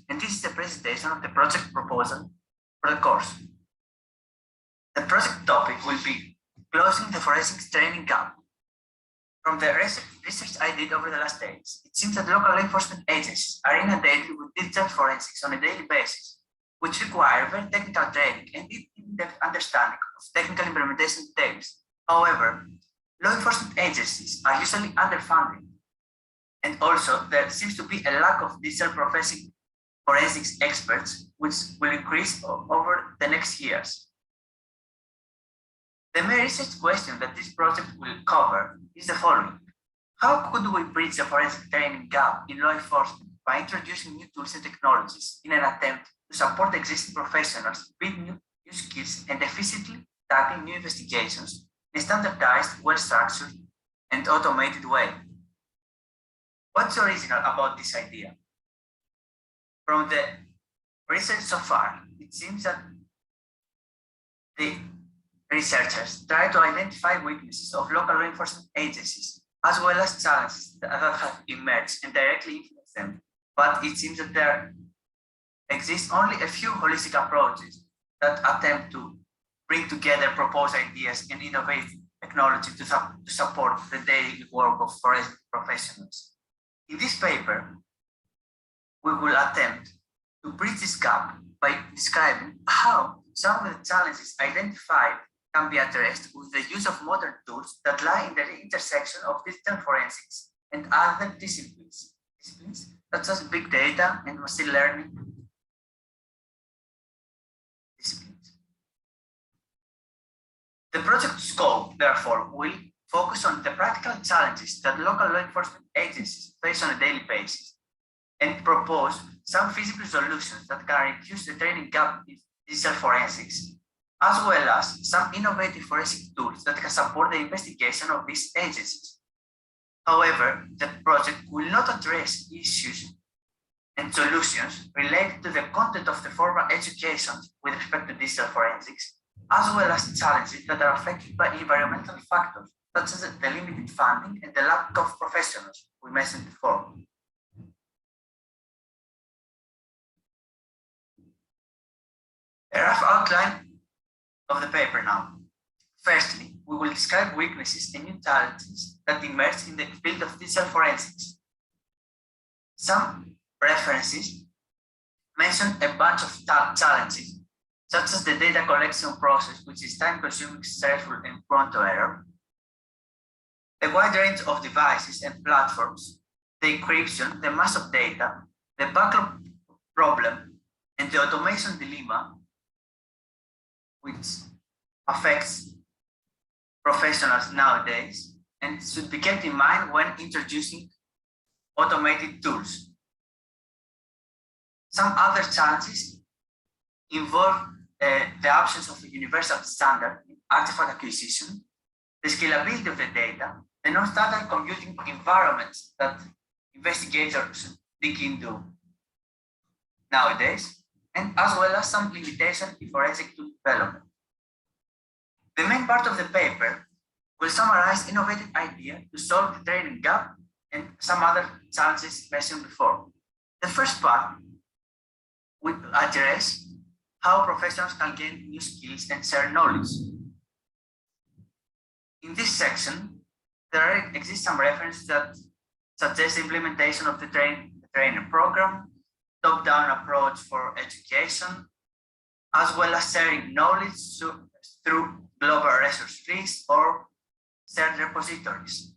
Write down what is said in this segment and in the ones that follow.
And this is the presentation of the project proposal for the course. The project topic will be closing the forensics training gap. From the research I did over the last days, it seems that local law enforcement agencies are inundated with digital forensics on a daily basis, which require very technical training and in-depth understanding of technical implementation details. However, law enforcement agencies are usually underfunded, and also there seems to be a lack of digital forensics experts, which will increase over the next years. The main research question that this project will cover is the following. How could we bridge the forensic training gap in law enforcement by introducing new tools and technologies in an attempt to support existing professionals, build new skills, and efficiently tackle new investigations in a standardized, well-structured, and automated way? What's original about this idea? From the research so far, it seems that the researchers try to identify weaknesses of local law enforcement agencies, as well as challenges that have emerged and directly influence them. But it seems that there exist only a few holistic approaches that attempt to bring together proposed ideas and innovate technology to support the daily work of forensic professionals. In this paper, we will attempt to bridge this gap by describing how some of the challenges identified can be addressed with the use of modern tools that lie in the intersection of digital forensics and other disciplines such as big data and machine learning disciplines. The project scope, therefore, will focus on the practical challenges that local law enforcement agencies face on a daily basis and propose some feasible solutions that can reduce the training gap in digital forensics, as well as some innovative forensic tools that can support the investigation of these agencies. However, the project will not address issues and solutions related to the content of the formal education with respect to digital forensics, as well as challenges that are affected by environmental factors, such as the limited funding and the lack of professionals we mentioned before. A rough outline of the paper now. Firstly, we will describe weaknesses and new challenges that emerge in the field of digital forensics. Some references mention a bunch of challenges, such as the data collection process, which is time-consuming, stressful, and prone to error, a wide range of devices and platforms, the encryption, the mass of data, the backlog problem, and the automation dilemma, which affects professionals nowadays and should be kept in mind when introducing automated tools. Some other challenges involve the absence of a universal standard in artifact acquisition, the scalability of the data, the non-standard computing environments that investigators dig into nowadays, and as well as some limitation in forensic tool development. The main part of the paper will summarize innovative ideas to solve the training gap and some other challenges mentioned before. The first part will address how professionals can gain new skills and share knowledge. In this section, there exist some references that suggest implementation of the training program, top-down approach for education, as well as sharing knowledge through global resource trees or shared repositories.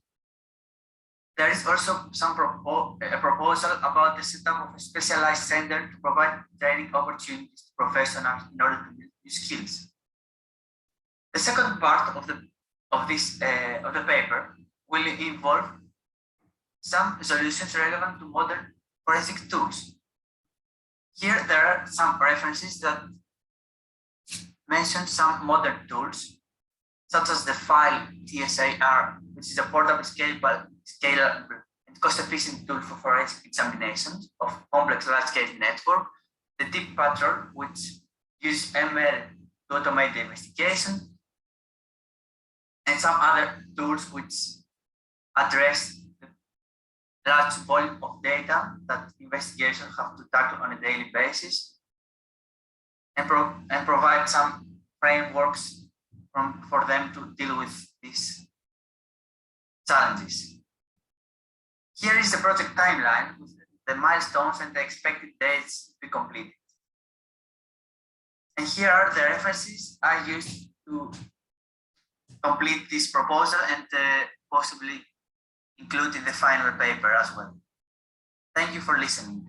There is also a proposal about the setup of a specialized center to provide training opportunities to professionals in order to build new skills. The second part of the paper will involve some solutions relevant to modern forensic tools. Here there are some references that mention some modern tools, such as the file TSAR, which is a portable, scalable, and cost-efficient tool for forensic examinations of complex large-scale network, the Deep Patrol, which uses ML to automate the investigation, and some other tools which address the large volume of data that investigations have to tackle on a daily basis, and provide some frameworks for them to deal with these challenges. Here is the project timeline with the milestones and the expected dates to be completed. And here are the references I used to complete this proposal and possibly include in the final paper as well. Thank you for listening.